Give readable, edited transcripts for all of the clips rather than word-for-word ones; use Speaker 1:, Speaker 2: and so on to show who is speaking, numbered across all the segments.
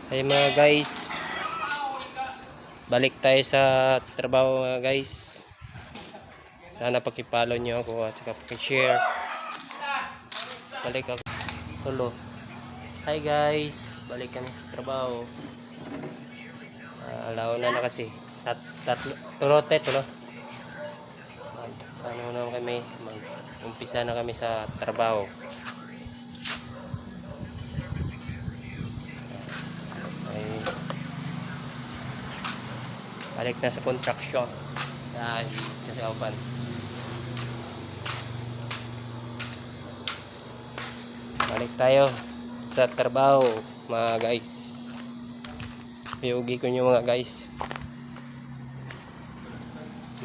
Speaker 1: Hey mga guys, balik tayo sa trabaho mga guys. Sana pakipollow nyo ako at saka pakishare. Balik ako tulo. Hi guys, balik kami sa trabaho. Alauna na kasi. Tulo. Ano na kami, umpisa na kami sa trabaho. Balik na sa construction dahil kasi open. Balik tayo sa trabaho mga guys. Piyugi ko nyo mga guys.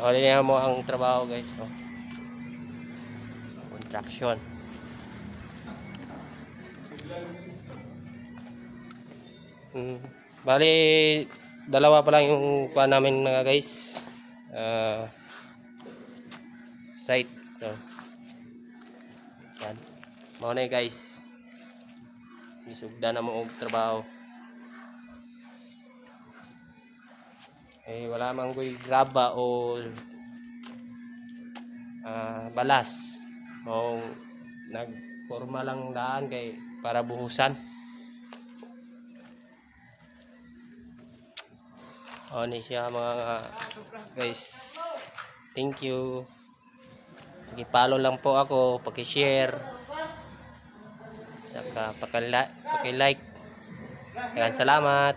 Speaker 1: Makalinahan mo ang trabaho guys. Oh. Construction. Bali dalawa pa lang yung kuha namin mga guys, site. So yan mauna guys, isugda na mo og trabaho. Wala mang goy graba o balas o nagporma lang daan kay para buhusan. Ni siya mga guys. Thank you. Paki-follow lang po ako, paki-share. Saka paki-like. Salamat.